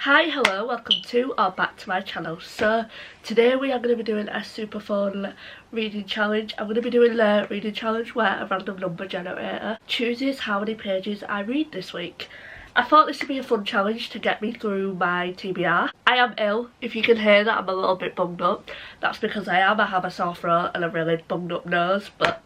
Hi, hello, welcome to or back to my channel. So today we are going to be doing a super fun reading challenge. I'm going to be doing the reading challenge where a random number generator chooses how many pages I read this week. I thought this would be a fun challenge to get me through my TBR. I am ill. If you can hear that I'm a little bit bunged up, that's because I have a sore throat and a really bunged up nose, but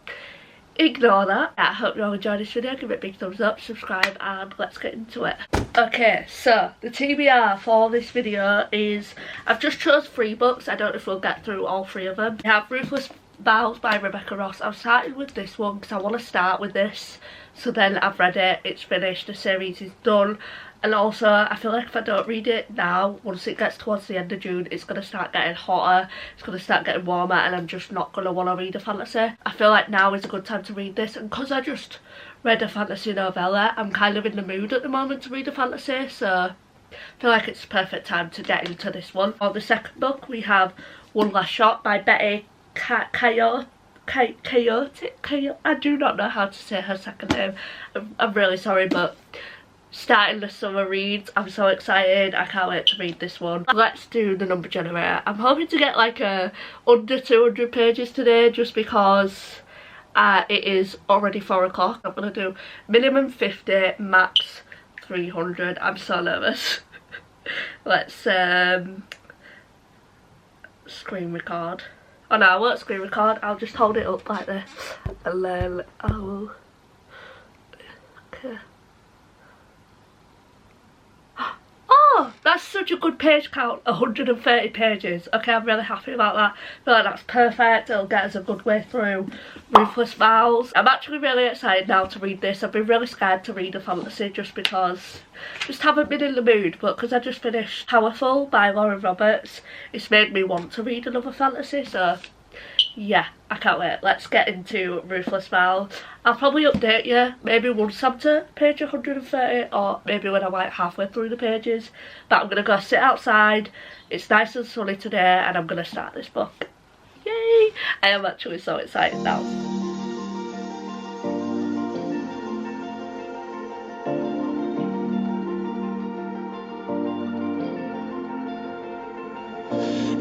ignore that. I hope you all enjoyed this video. Give it a big thumbs up, subscribe, and let's get into it. Okay, so the TBR for this video is, I've just chose 3 books. I don't know if we'll get through all 3 of them. We have Ruthless Vows by Rebecca Ross. I'm starting with this one because I want to start with this, so then I've read it, it's finished, the series is done. And also, I feel like if I don't read it now, once it gets towards the end of June, it's going to start getting hotter, it's going to start getting warmer, and I'm just not going to want to read a fantasy. I feel like now is a good time to read this, and because I just read a fantasy novella, I'm kind of in the mood at the moment to read a fantasy, so I feel like it's the perfect time to get into this one. On the second book, we have One Last Shot by Betty Coyote. I do not know how to say her second name. I'm really sorry, but starting the summer reads, I'm so excited. I can't wait to read this one. Let's do the number generator. I'm hoping to get like under 200 pages today, just because it is already 4 o'clock. I'm gonna do minimum 50, max 300. I'm so nervous. Let's screen record. Oh no, I won't screen record. I'll just hold it up like this and then I will. Okay. Oh, that's such a good page count, 130 pages. Okay, I'm really happy about that. I feel like that's perfect. It'll get us a good way through Ruthless Vows. I'm actually really excited now to read this. I've been really scared to read a fantasy just because just haven't been in the mood, but because I just finished Powerful by Lauren Roberts, it's made me want to read another fantasy, so yeah, I can't wait. Let's get into Ruthless Vows. I'll probably update you maybe once I'm to page 130, or maybe when I'm like halfway through the pages. But I'm going to go sit outside. It's nice and sunny today and I'm going to start this book. Yay! I am actually so excited now.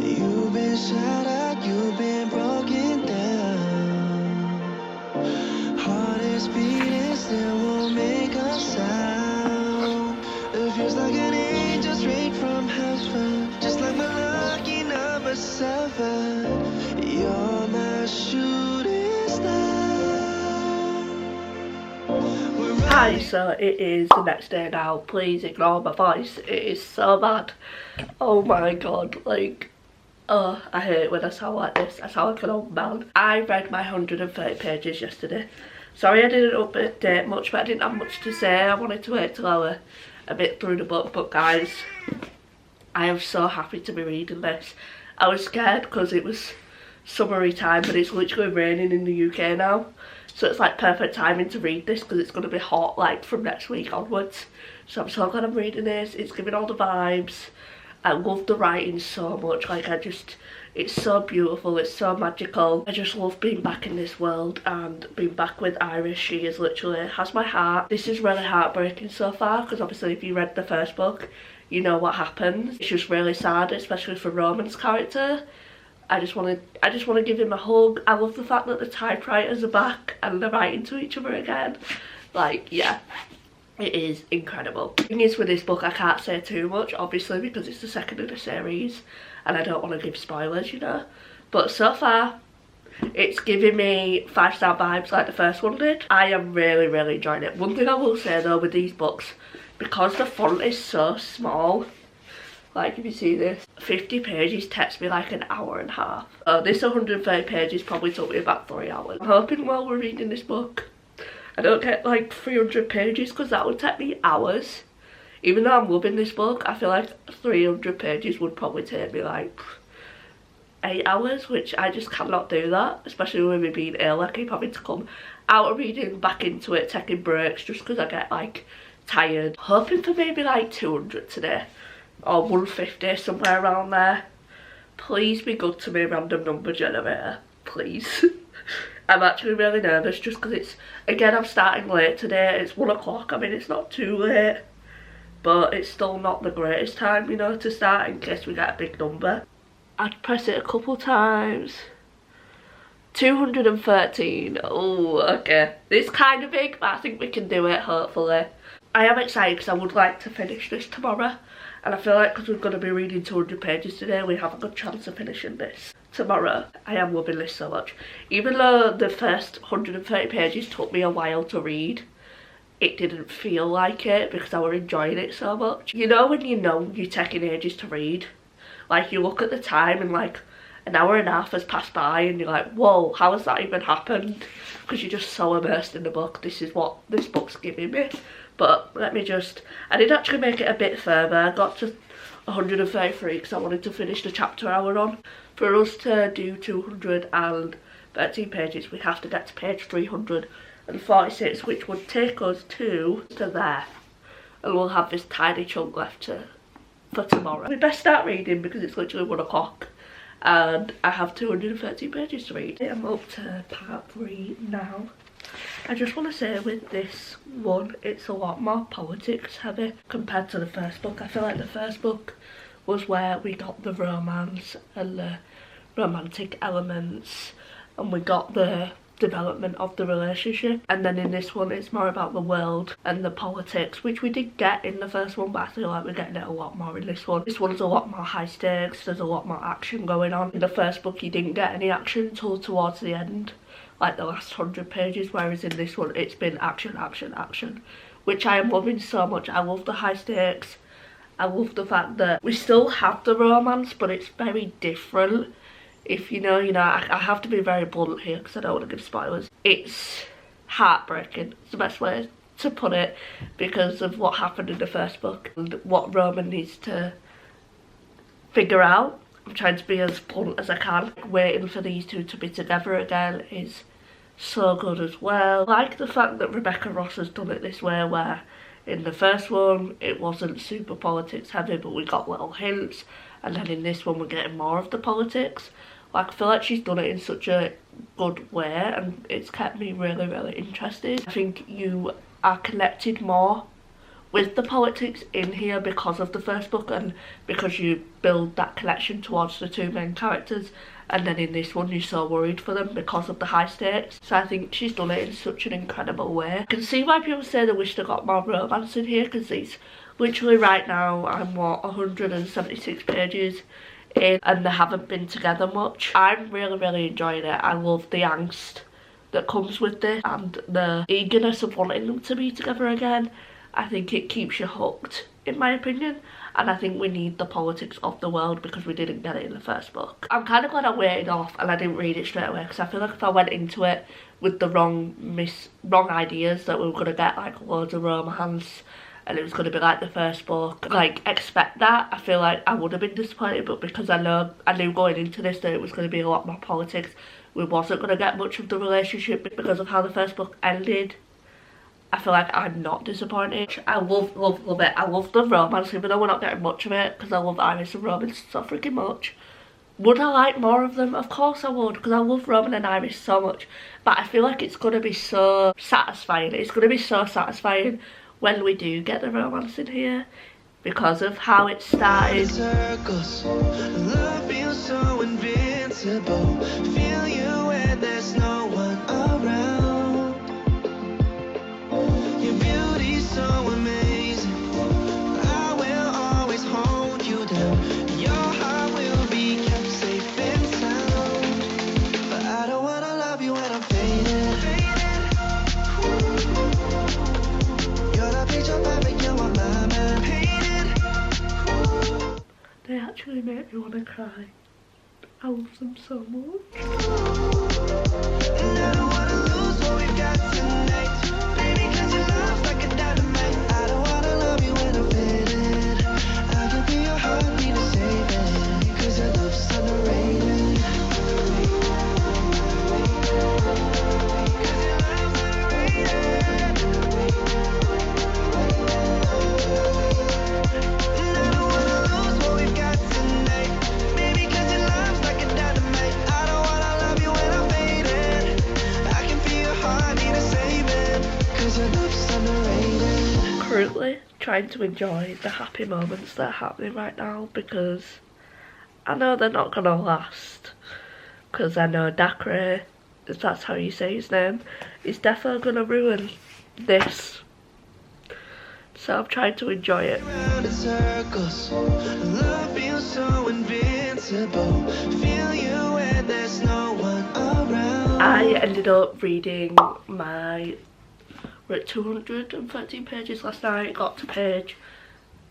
You've been shot at, you've been broken down. Heart is beating, still won't make a sound. It feels like an angel straight from heaven, just like my lucky number 7. You're my shooting star. Hi, so it is the next day now. Please ignore my voice. It is so bad. Oh my god, like, oh, I hate when I sound like this. I sound like an old man. I read my 130 pages yesterday. Sorry I didn't update much, but I didn't have much to say. I wanted to wait till I were a bit through the book, but guys, I am so happy to be reading this. I was scared because it was summery time, but it's literally raining in the UK now. So it's like perfect timing to read this because it's going to be hot like from next week onwards. So I'm so glad I'm reading this. It's giving all the vibes. I love the writing so much, like it's so beautiful, it's so magical. I just love being back in this world and being back with Iris. She is literally, has my heart. This is really heartbreaking so far because obviously if you read the first book, you know what happens. It's just really sad, especially for Roman's character. I just want to give him a hug. I love the fact that the typewriters are back and they're writing to each other again. Like, yeah. It is incredible. The thing is with this book, I can't say too much, obviously, because it's the second in the series and I don't want to give spoilers, you know. But so far, it's giving me 5-star vibes like the first one did. I am really, really enjoying it. One thing I will say though with these books, because the font is so small, like if you see this, 50 pages takes me like an hour and a half. This 130 pages probably took me about 3 hours. I'm hoping while we're reading this book, I don't get like 300 pages because that would take me hours. Even though I'm loving this book, I feel like 300 pages would probably take me like 8 hours, which I just cannot do that, especially with me being ill. I keep having to come out of reading, back into it, taking breaks just because I get like tired. Hoping for maybe like 200 today or 150, somewhere around there. Please be good to me, random number generator, please. I'm actually really nervous just because it's, again, I'm starting late today. It's 1 o'clock. I mean, it's not too late. but it's still not the greatest time, you know, to start in case we get a big number. I'd press it a couple times. 213. Oh, okay. It's kind of big, but I think we can do it, hopefully. I am excited because I would like to finish this tomorrow. And I feel like because we're going to be reading 200 pages today, we have a good chance of finishing this tomorrow. I am loving this so much. Even though the first 130 pages took me a while to read, it didn't feel like it because I was enjoying it so much. You know when you're taking ages to read? Like you look at the time and like an hour and a half has passed by and you're like, whoa, how has that even happened? Because you're just so immersed in the book. This is what this book's giving me. But let me just, I did actually make it a bit further. I got to 133 because I wanted to finish the chapter I was on. For us to do 213 pages, we have to get to page 346, which would take us to there. And we'll have this tiny chunk left for tomorrow. We best start reading because it's literally 1 o'clock. And I have 230 pages to read. I'm up to part 3 now. I just want to say with this one, it's a lot more politics heavy compared to the first book. I feel like the first book was where we got the romance and the romantic elements and we got the development of the relationship, and then in this one it's more about the world and the politics, which we did get in the first one, but I feel like we're getting it a lot more in this one. This one's a lot more high stakes, there's a lot more action going on. In the first book you didn't get any action until towards the end, like the last 100 pages, whereas in this one it's been action, action, action, which I am loving so much. I love the high stakes. I love the fact that we still have the romance, but it's very different. If you know, I have to be very blunt here because I don't want to give spoilers. It's heartbreaking, it's the best way to put it, because of what happened in the first book and what Roman needs to figure out. I'm trying to be as blunt as I can. Waiting for these two to be together again is so good as well. I like the fact that Rebecca Ross has done it this way, where in the first one it wasn't super politics heavy, but we got little hints, and then in this one we're getting more of the politics. Like, I feel like she's done it in such a good way and it's kept me really, really interested. I think you are connected more with the politics in here because of the first book and because you build that connection towards the two main characters, and then in this one you're so worried for them because of the high stakes. So I think she's done it in such an incredible way. I can see why people say they wish they got more romance in here, because it's literally right now I'm 176 pages in and they haven't been together much. I'm really, really enjoying it. I love the angst that comes with this and the eagerness of wanting them to be together again. I think it keeps you hooked, in my opinion, and I think we need the politics of the world because we didn't get it in the first book. I'm kind of glad I waited off and I didn't read it straight away, because I feel like if I went into it with the wrong ideas, that we were going to get like loads of romance and it was going to be like the first book, like expect that, I feel like I would have been disappointed. But because I knew going into this that it was going to be a lot more politics, we wasn't going to get much of the relationship because of how the first book ended, I feel like I'm not disappointed. I love it. I love the romance, even though we're not getting much of it, because I love Iris and Roman so freaking much. Would I like more of them? Of course I would, because I love Roman and Iris so much. But I feel like it's going to be so satisfying. It's going to be so satisfying when we do get the romance in here, because of how it started. Circles, love feels so invincible. Feel you when there's no one around. Your beauty's so amazing. I will always hold you down. Your heart will be kept safe and sound. But I don't wanna love you when I'm fading. You're the picture perfect, you're my mind painted. They actually make me want to cry. I love them so much. And I don't wanna lose what we've got tonight, baby, 'cause your love's like a dynamite. I don't wanna love you when I'm faded. I can feel your heartbeat to save it, 'cause your love's underrated. 'Cause your love's underrated. And I don't wanna lose what we've got tonight, baby, 'cause your love's like a dynamite. I don't wanna love you when I'm faded. I can feel your heartbeat to save trying to enjoy the happy moments that are happening right now, because I know they're not gonna last. Because I know Dacre, if that's how you say his name, is definitely gonna ruin this. So I'm trying to enjoy it. Round in circles, love feels so invincible. Feel you when there's no one around. I ended up reading we're at 213 pages last night, got to page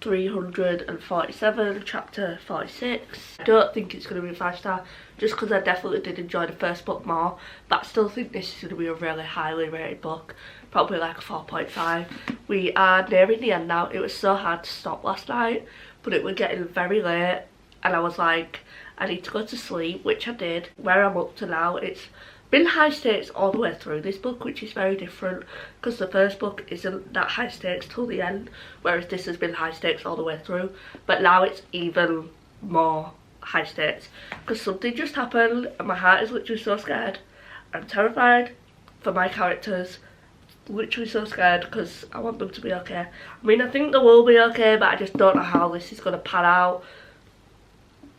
347, chapter 46. I don't think it's going to be a 5-star, just because I definitely did enjoy the first book more, but I still think this is going to be a really highly rated book, probably like a 4.5. We are nearing the end now. It was so hard to stop last night, but it was getting very late, and I was like, I need to go to sleep, which I did. Where I'm up to now, it's been high stakes all the way through this book, which is very different, because the first book isn't that high stakes till the end, whereas this has been high stakes all the way through. But now it's even more high stakes, because something just happened and my heart is literally so scared. I'm terrified for my characters, literally so scared, because I want them to be okay. I mean, I think they will be okay, but I just don't know how this is going to pan out.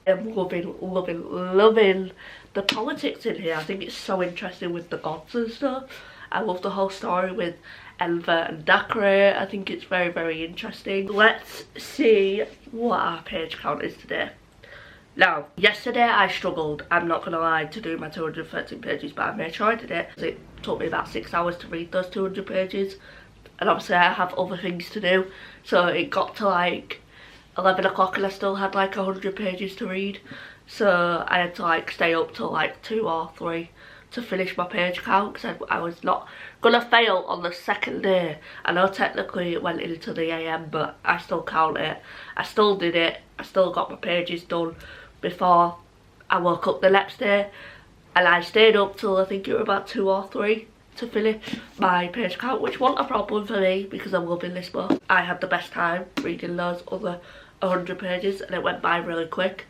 I'm loving the politics in here. I think it's so interesting with the gods and stuff. I love the whole story with Enver and Dacre. I think it's very, very interesting. Let's see what our page count is today. Now, yesterday I struggled, I'm not going to lie, to do my 213 pages, but I made sure I did it. It took me about 6 hours to read those 200 pages, and obviously I have other things to do, so it got to like 11 o'clock and I still had like 100 pages to read, so I had to like stay up till like 2 or 3 to finish my page count, because I was not gonna fail on the second day. I know technically it went into the AM, but I still count it. I still did it. I still got my pages done before I woke up the next day, and I stayed up till I think it was about 2 or 3 to finish my page count, which wasn't a problem for me because I'm loving this book. I had the best time reading those other 100 pages and it went by really quick,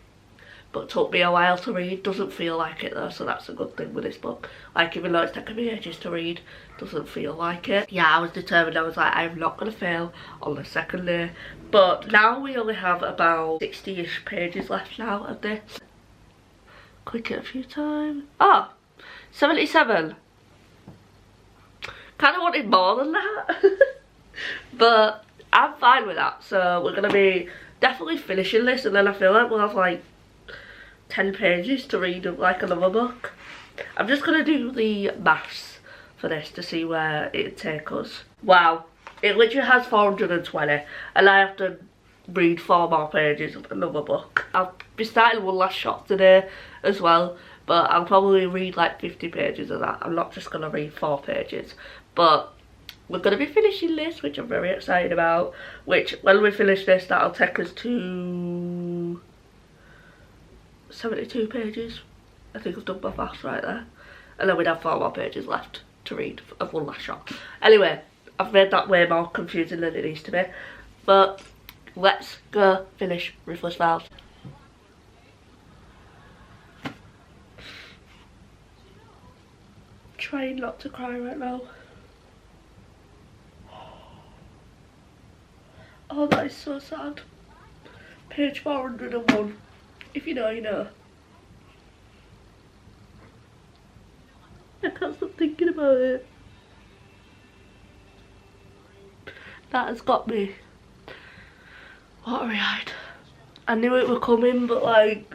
but took me a while to read. Doesn't feel like it though, so that's a good thing with this book. Like, even though it's taken me ages to read, doesn't feel like it. Yeah, I was determined. I was like, I'm not gonna fail on the second day. But now we only have about 60-ish pages left now of this. Click it a few times. Oh, 77. Kind of wanted more than that. But I'm fine with that. So we're gonna be definitely finishing this, and then I feel like we'll have like 10 pages to read of like another book. I'm just gonna do the maths for this to see where it'd take us. Wow, it literally has 420 and I have to read 4 more pages of another book. I'll be starting One Last Shot today as well, but I'll probably read like 50 pages of that. I'm not just gonna read 4 pages, but we're going to be finishing this, which I'm very excited about, which when we finish this, that'll take us to 72 pages. I think I've done my maths right there. And then we'd have 4 more pages left to read of One Last Shot. Anyway, I've made that way more confusing than it needs to be. But let's go finish Ruthless Vows. Trying not to cry right now. Oh, that is so sad. Page 401. If you know, you know. I can't stop thinking about it. That has got me watery-eyed. I knew it was coming, but like,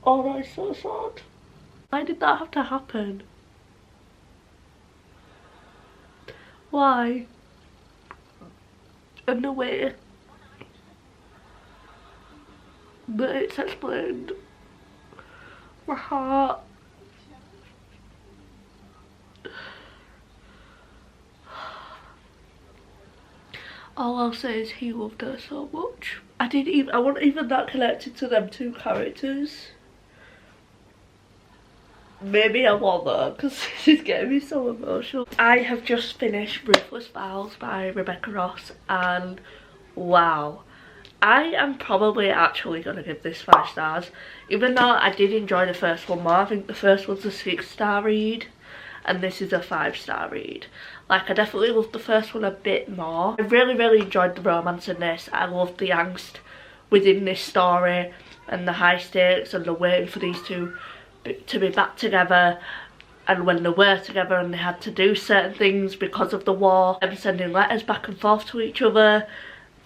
oh, that is so sad. Why did that have to happen? Why? And the way that it's explained, my heart. All I'll say is he loved her so much. I wasn't even that connected to them 2 characters. Maybe I was though, because this is getting me so emotional. I have just finished Ruthless Vows by Rebecca Ross, and wow, I am probably actually going to give this 5 stars. Even though I did enjoy the first one more, I think the first one's a 6-star read, and this is a 5-star read. Like, I definitely loved the first one a bit more. I really enjoyed the romance in this. I loved the angst within this story and the high stakes and the waiting for these two to be back together, and when they were together and they had to do certain things because of the war, and sending letters back and forth to each other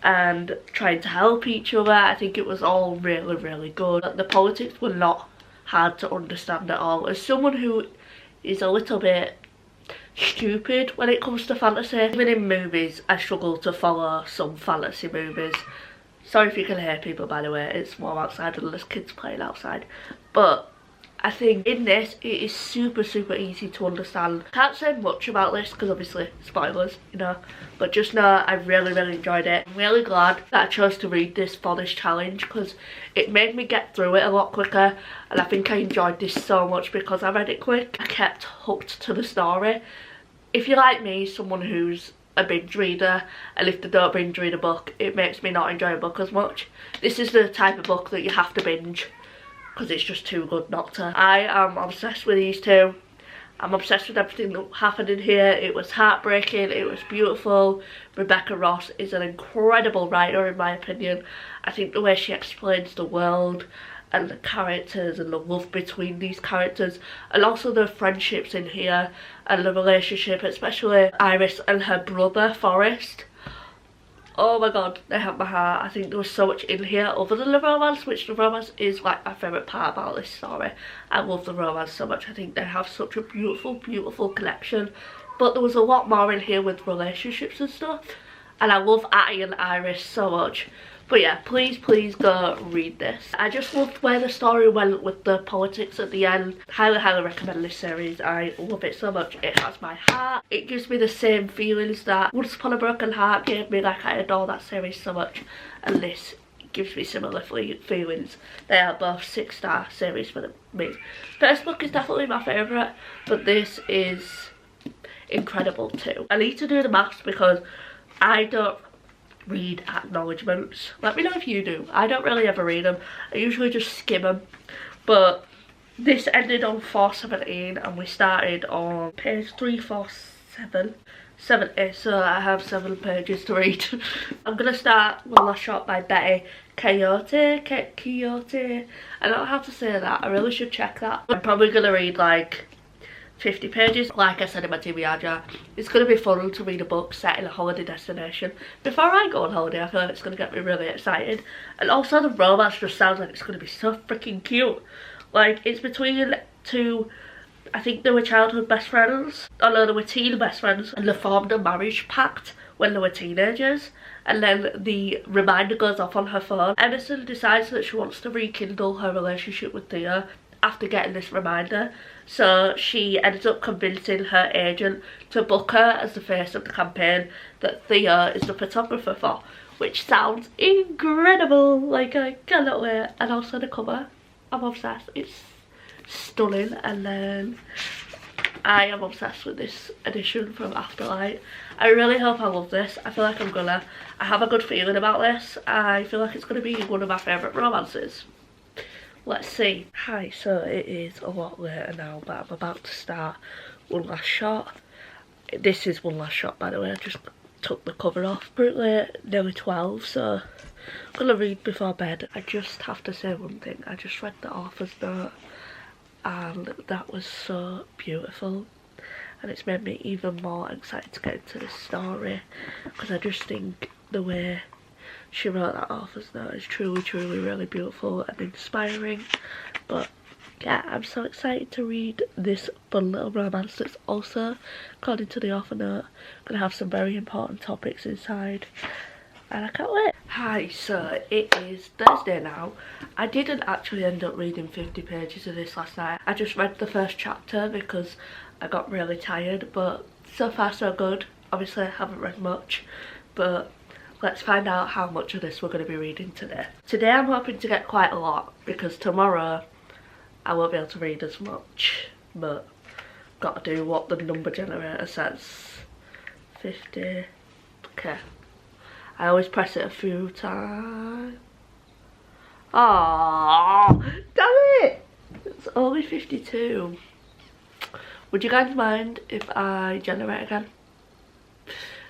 and trying to help each other. I think it was all really good. The politics were not hard to understand at all. As someone who is a little bit stupid when it comes to fantasy, even in movies I struggle to follow some fantasy movies. Sorry if you can hear people, by the way, it's warm outside and there's kids playing outside. But I think in this it is super easy to understand. Can't say much about this because obviously spoilers, you know, but just know I really enjoyed it. I'm really glad that I chose to read this for this challenge because it made me get through it a lot quicker, and I think I enjoyed this so much because I read it quick. I kept hooked to the story. If you're like me, someone who's a binge reader, and if they don't binge read a book, it makes me not enjoy a book as much. This is the type of book that you have to binge because it's just too good not to. I am obsessed with these two. I'm obsessed with everything that happened in here. It was heartbreaking, it was beautiful. Rebecca Ross is an incredible writer in my opinion. I think the way she explains the world and the characters and the love between these characters, and also the friendships in here and the relationship, especially Iris and her brother Forrest. Oh my god, they have my heart. I think there was so much in here other than the romance, which the romance is like my favourite part about this story. I love the romance so much. I think they have such a beautiful connection. But there was a lot more in here with relationships and stuff. And I love Atty and Iris so much. But yeah, please go read this. I just loved where the story went with the politics at the end. Highly recommend this series. I love it so much. It has my heart. It gives me the same feelings that Once Upon a Broken Heart gave me. Like, I adore that series so much, and this gives me similar feelings. They are both 6-star series for me. First book is definitely my favourite, but this is incredible too. I need to do the maths because I don't read acknowledgements. Let me know if you do. I don't really ever read them. I usually just skim them. But this ended on 417 and we started on page 347. 70, so I have 7 pages to read. I'm gonna start One Last Shot by Betty Coyote. I don't know how to say that. I really should check that. I'm probably gonna read like 50 pages. Like I said in my TBR jar, it's going to be fun to read a book set in a holiday destination. Before I go on holiday, I feel like it's going to get me really excited. And also the romance just sounds like it's going to be so freaking cute. Like, it's between two, I think they were childhood best friends. Oh no, they were teen best friends, and they formed a marriage pact when they were teenagers. And then the reminder goes off on her phone. Emerson decides that she wants to rekindle her relationship with Thea after getting this reminder, so she ends up convincing her agent to book her as the face of the campaign that Thea is the photographer for, which sounds incredible. Like, I cannot wait. And also the cover, I'm obsessed. It's stunning. And then I am obsessed with this edition from Afterlight. I really hope I love this. I feel like I'm gonna. I have a good feeling about this. I feel like it's gonna be one of my favourite romances. Let's see. Hi, so it is a lot later now, but I'm about to start One Last Shot. This is One Last Shot, by the way. I just took the cover off. Currently nearly 12, so I'm gonna read before bed. I just have to say one thing. I just read the author's note and that was so beautiful, and it's made me even more excited to get into this story because I just think the way she wrote that author's note is truly really beautiful and inspiring. But yeah, I'm so excited to read this fun little romance that's also, according to the author note, gonna have some very important topics inside, and I can't wait. Hi, so it is Thursday now. I didn't actually end up reading 50 pages of this last night. I just read the first chapter because I got really tired, but so far so good. Obviously I haven't read much, but let's find out how much of this we're going to be reading today. Today I'm hoping to get quite a lot because tomorrow I won't be able to read as much, but got to do what the number generator says. 50. Okay. I always press it a few times. Oh, damn it! It's only 52. Would you guys mind if I generate again?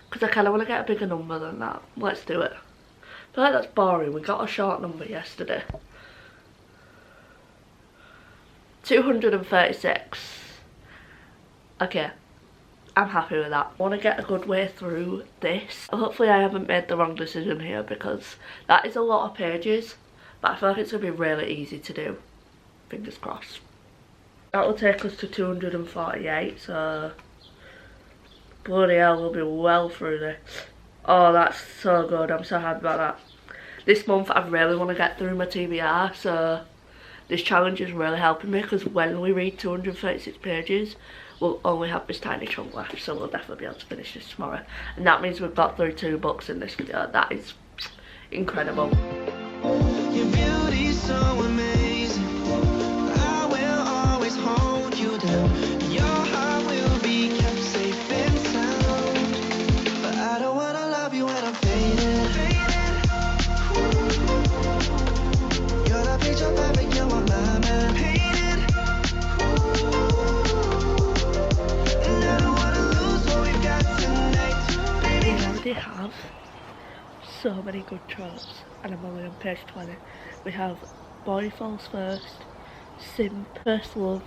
Because I kind of want to get a bigger number than that. Let's do it. I feel like that's boring. We got a short number yesterday. 236. Okay. I'm happy with that. I want to get a good way through this. Hopefully I haven't made the wrong decision here, because that is a lot of pages. But I feel like it's going to be really easy to do. Fingers crossed. That will take us to 248, so bloody hell, we'll be well through this. Oh, that's so good. I'm so happy about that. This month I really want to get through my TBR, so this challenge is really helping me, because when we read 236 pages, we'll only have this tiny chunk left, so we'll definitely be able to finish this tomorrow. And that means we've got through 2 books in this video. That is incredible. Your beauty's so amazing. I will always hold you down. Your heart will be kept safe and sound. But I don't wanna love you when I'm faded. You're the picture perfect, you're my mind painted. And I don't wanna lose what we've got tonight. We already have so many good tropes, and I'm only on page 20. We have boy falls first, simp, first love,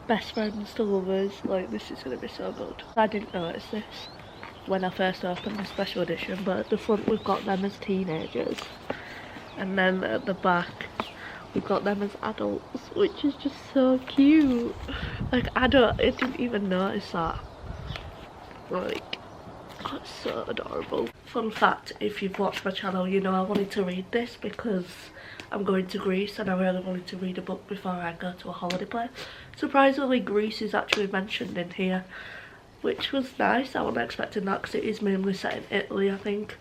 best friends to lovers. Like, this is going to be so good. I didn't notice this when I first opened the special edition, but at the front we've got them as teenagers, and then at the back we've got them as adults, which is just so cute. Like, I didn't even notice that. Like, that's so adorable. Fun fact, if you've watched my channel, you know I wanted to read this because I'm going to Greece and I really wanted to read a book before I go to a holiday place. Surprisingly, Greece is actually mentioned in here, which was nice. I wasn't expecting that because it is mainly set in Italy, I think.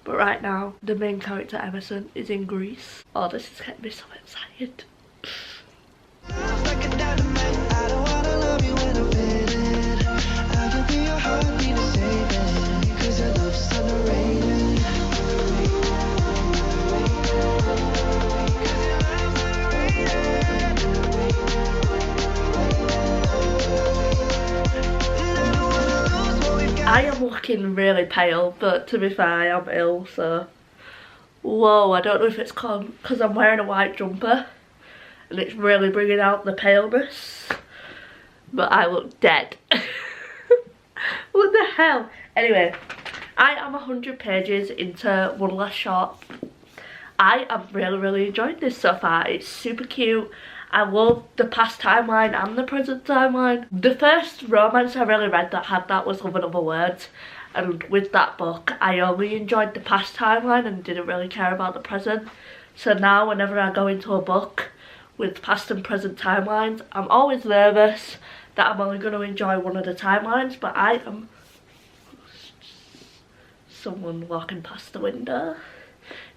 But right now, the main character, Emerson, is in Greece. Oh, this is getting me so excited. Like a dynamite, I don't wanna love you when I'm faded. I can feel your heartbeat to save it, 'cause your love's underrated. I am looking really pale, but to be fair, I am ill, so... Whoa, I don't know if it's because I'm wearing a white jumper and it's really bringing out the paleness, but I look dead. What the hell? Anyway, I am 100 pages into One Last Shot. I am really enjoying this so far. It's super cute. I love the past timeline and the present timeline. The first romance I really read that had that was Love and Other Words. And with that book, I only enjoyed the past timeline and didn't really care about the present. So now whenever I go into a book with past and present timelines, I'm always nervous that I'm only going to enjoy one of the timelines, but I am... Someone walking past the window.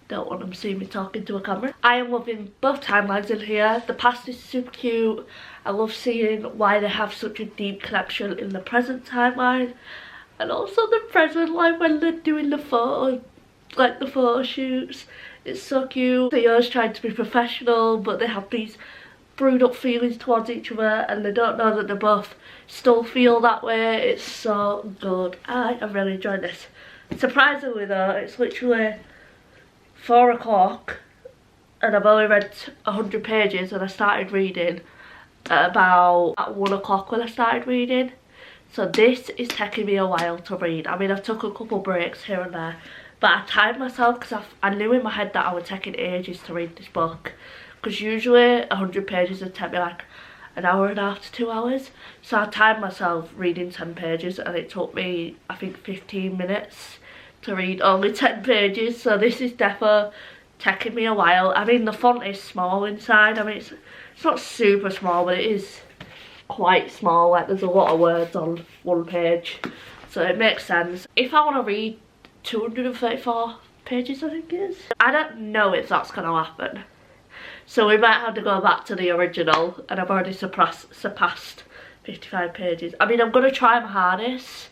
Don't want them to see me talking to a camera. I am loving both timelines in here. The past is super cute. I love seeing why they have such a deep connection in the present timeline. And also the present, like when they're doing the photo, like the photo shoots. It's so cute. Theo's trying to be professional, but they have these brewed up feelings towards each other and they don't know that they both still feel that way. It's so good. I have really enjoyed this. Surprisingly though, it's literally 4 o'clock and I've only read 100 pages and I started reading at 1 o'clock when I started reading. So this is taking me a while to read. I mean, I've took a couple breaks here and there, but I timed myself because I knew in my head that I was taking ages to read this book. Because usually 100 pages would take me like an hour and a half to 2 hours. So I timed myself reading 10 pages and it took me, I think, 15 minutes to read only 10 pages. So this is defo taking me a while. I mean, the font is small inside. I mean, it's not super small, but it is quite small. Like, there's a lot of words on one page, so it makes sense. If I want to read 234 pages, I think it is, I don't know if that's going to happen, so we might have to go back to the original, and I've already surpassed 55 pages. I mean, I'm going to try my hardest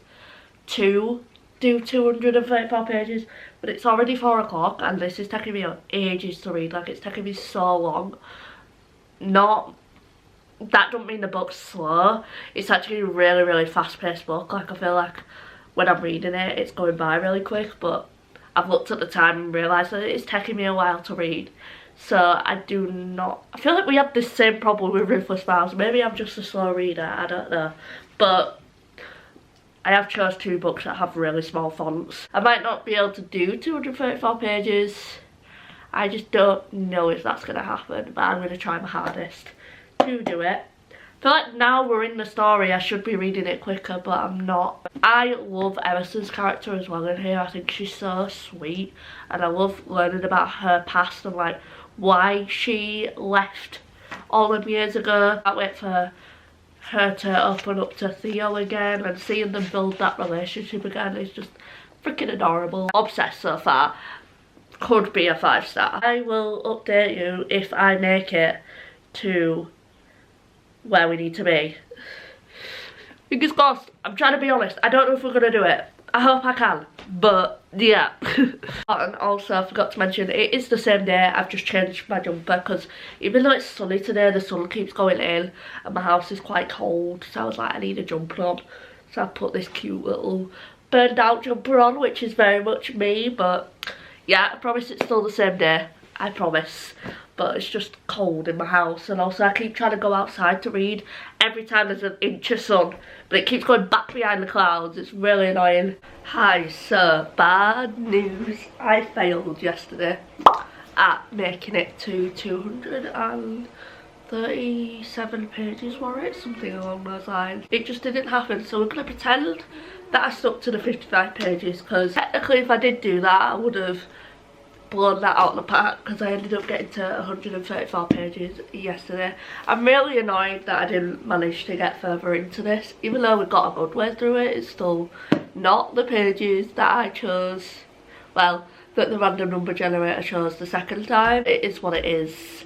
to do 234 pages, but it's already 4 o'clock and this is taking me ages to read. Like, it's taking me so long. Not that don't mean the book's slow. It's actually a really, really fast-paced book. Like, I feel like when I'm reading it, it's going by really quick, but I've looked at the time and realised that it's taking me a while to read. So I feel like we have the same problem with Ruthless Vows. Maybe I'm just a slow reader, I don't know. But I have chose 2 books that have really small fonts. I might not be able to do 234 pages. I just don't know if that's going to happen, but I'm going to try my hardest to do it. I feel like now we're in the story, I should be reading it quicker, but I'm not. I love Emerson's character as well in here. I think she's so sweet, and I love learning about her past and like why she left all them years ago. I can't wait for her to open up to Theo again, and seeing them build that relationship again is just freaking adorable. Obsessed so far. Could be a 5-star. I will update you if I make it to where we need to be. Fingers crossed. I'm trying to be honest. I don't know if we're going to do it. I hope I can. But yeah. And also I forgot to mention, it is the same day. I've just changed my jumper because even though it's sunny today, the sun keeps going in and my house is quite cold. So I was like, I need a jumper on. So I put this cute little burned out jumper on, which is very much me. But yeah, I promise it's still the same day. I promise. But it's just cold in my house, and also I keep trying to go outside to read every time there's an inch of sun, but it keeps going back behind the clouds. It's really annoying. Hi, so bad news. I failed yesterday at making it to 237 pages for it, something along those lines. It just didn't happen, so we're going to pretend that I stuck to the 55 pages, because technically if I did do that, I would have blown that out of the park, because I ended up getting to 134 pages yesterday. I'm really annoyed that I didn't manage to get further into this. Even though we got a good way through it, it's still not the pages that I chose, well, that the random number generator chose the second time. It is what it is.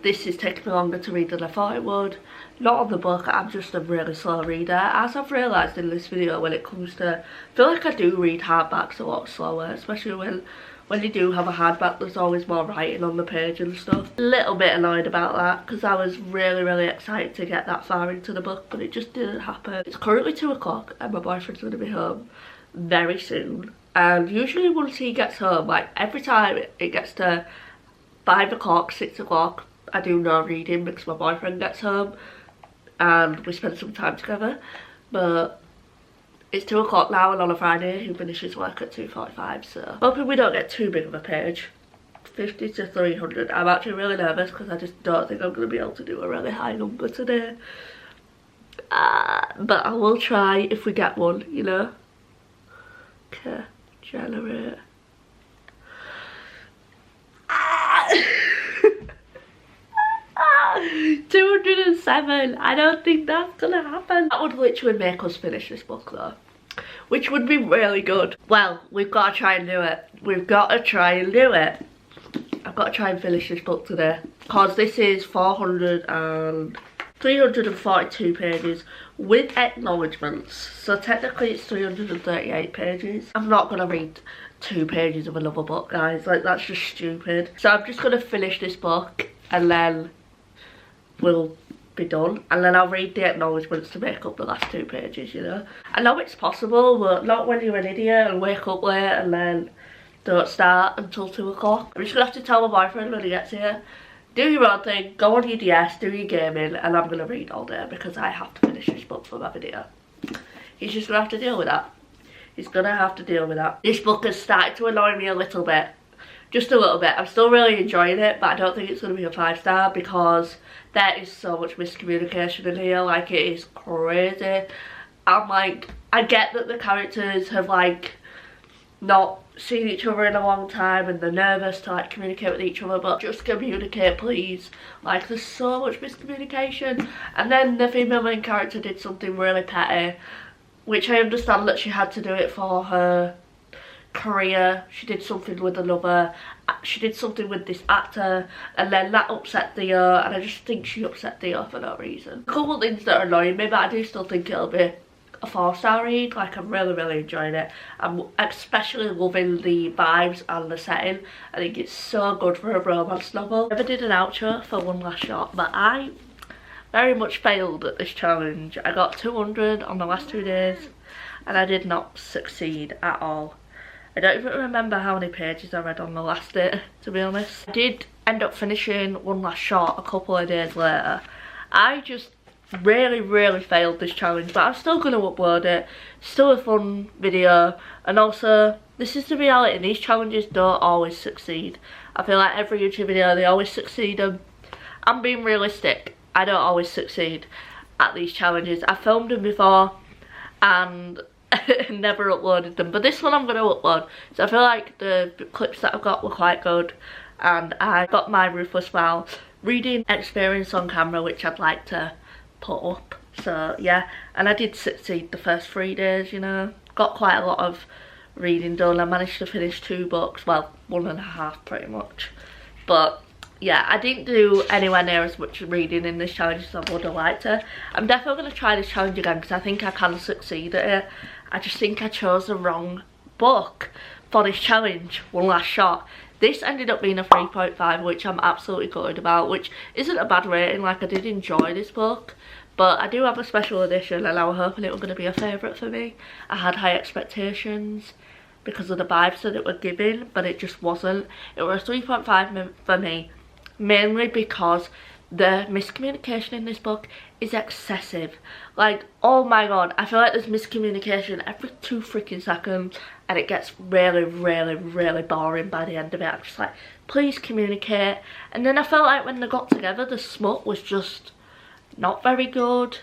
This is taking me longer to read than I thought it would. Not on the book, I'm just a really slow reader. As I've realised in this video, when it comes to, I feel like I do read hardbacks a lot slower, especially when you do have a hardback, there's always more writing on the page and stuff. A little bit annoyed about that, because I was really excited to get that far into the book, but it just didn't happen. It's currently 2 o'clock and my boyfriend's going to be home very soon. And usually once he gets home, like every time it gets to 5 o'clock, 6 o'clock, I do no reading because my boyfriend gets home and we spend some time together. But it's 2 o'clock now, and on a Friday he finishes work at 2:45, so hoping we don't get too big of a page. 50 to 300. I'm actually really nervous because I just don't think I'm going to be able to do a really high number today. But I will try if we get one, you know. Okay, generate. 207. I don't think that's gonna happen. That would literally make us finish this book though, which would be really good. Well, we've got to try and do it. We've got to try and do it. I've got to try and finish this book today, because this is 342 pages with acknowledgements, so technically it's 338 pages. I'm not gonna read 2 pages of another book, guys. Like, that's just stupid. So I'm just gonna finish this book and then we'll be done, and then I'll read the acknowledgements to make up the last 2 pages, you know. I know it's possible, but not when you're an idiot and wake up late and then don't start until 2 o'clock. I'm just gonna have to tell my boyfriend when he gets here, do your own thing, go on your DS, do your gaming, and I'm gonna read all day because I have to finish this book for my video. He's just gonna have to deal with that. He's gonna have to deal with that. This book has started to annoy me a little bit. Just a little bit. I'm still really enjoying it, but I don't think it's gonna be a 5-star because there is so much miscommunication in here. Like, it is crazy. I'm like, I get that the characters have like not seen each other in a long time and they're nervous to like communicate with each other, but just communicate, please. Like, there's so much miscommunication. And then the female main character did something really petty, which I understand that she had to do it for her career. She did something with this actor, and then that upset Theo, and I just think she upset Theo for no reason. A couple of things that are annoying me, but I do still think it'll be a 4-star read. Like, I'm really enjoying it. I'm especially loving the vibes and the setting. I think it's so good for a romance novel. I never did an outro for One Last Shot, but I very much failed at this challenge. I got 200 on the last 2 days and I did not succeed at all. I don't even remember how many pages I read on the last day, to be honest. I did end up finishing One Last Shot a couple of days later. I just really failed this challenge, but I'm still going to upload it. Still a fun video, and also this is the reality. These challenges don't always succeed. I feel like every YouTube video they always succeed, and I'm being realistic. I don't always succeed at these challenges. I filmed them before and never uploaded them, but this one I'm going to upload. So I feel like the clips that I've got were quite good, and I got my Ruthless Vow reading experience on camera, which I'd like to put up. So yeah, and I did succeed the first 3 days, you know. Got quite a lot of reading done. I managed to finish 2 books, well, 1.5 pretty much. But yeah, I didn't do anywhere near as much reading in this challenge as I would have liked to. I'm definitely going to try this challenge again because I think I can succeed at it. I just think I chose the wrong book for this challenge, One Last Shot. This ended up being a 3.5, which I'm absolutely gutted about, which isn't a bad rating. Like, I did enjoy this book, but I do have a special edition and I was hoping it was going to be a favourite for me. I had high expectations because of the vibes that it was giving, but it just wasn't. It was a 3.5 for me, mainly because the miscommunication in this book is excessive. Like, oh my god, I feel like there's miscommunication every 2 freaking seconds, and it gets really boring by the end of it. I'm just like, please communicate. And then I felt like when they got together, the smut was just not very good.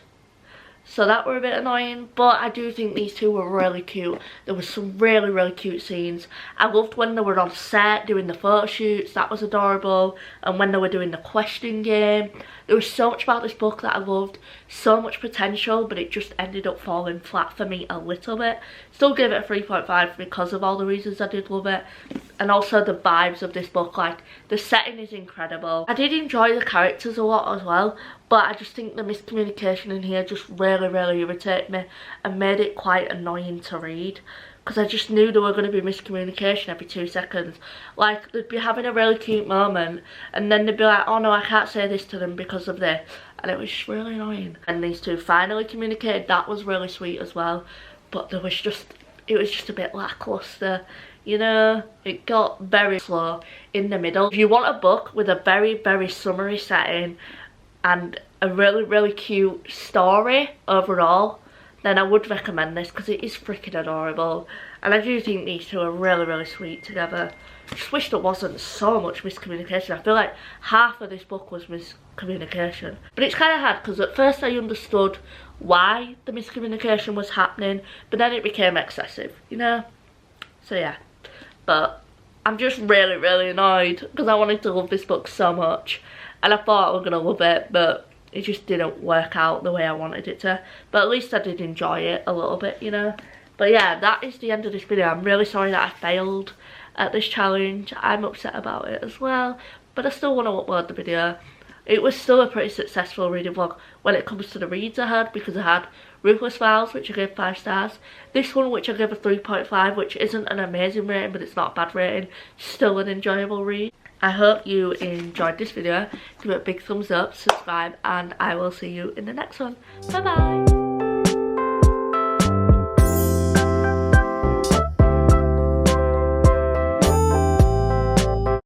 So that were a bit annoying, but I do think these two were really cute. There was some really cute scenes. I loved when they were on set doing the photo shoots, that was adorable. And when they were doing the question game, there was so much about this book that I loved. So much potential, but it just ended up falling flat for me a little bit. Still give it a 3.5 because of all the reasons I did love it. And also the vibes of this book, like the setting is incredible. I did enjoy the characters a lot as well, but I just think the miscommunication in here just really irritated me and made it quite annoying to read, because I just knew there were going to be miscommunication every 2 seconds. Like, they'd be having a really cute moment and then they'd be like, oh no, I can't say this to them because of this, and it was just really annoying. And these two finally communicated. That was really sweet as well, but it was just a bit lackluster, you know. It got very slow in the middle. If you want a book with a very summery setting and a really cute story overall, then I would recommend this because it is freaking adorable. And I do think these two are really sweet together. I just wish there wasn't so much miscommunication. I feel like half of this book was miscommunication. But it's kind of hard because at first I understood why the miscommunication was happening, but then it became excessive, you know? So yeah, but I'm just really annoyed because I wanted to love this book so much. And I thought I was going to love it, but it just didn't work out the way I wanted it to. But at least I did enjoy it a little bit, you know. But yeah, that is the end of this video. I'm really sorry that I failed at this challenge. I'm upset about it as well, but I still want to upload the video. It was still a pretty successful reading vlog when it comes to the reads I had, because I had Ruthless Vows, which I gave 5 stars. This one, which I gave a 3.5, which isn't an amazing rating, but it's not a bad rating. Still an enjoyable read. I hope you enjoyed this video. Give it a big thumbs up, subscribe, and I will see you in the next one. Bye bye!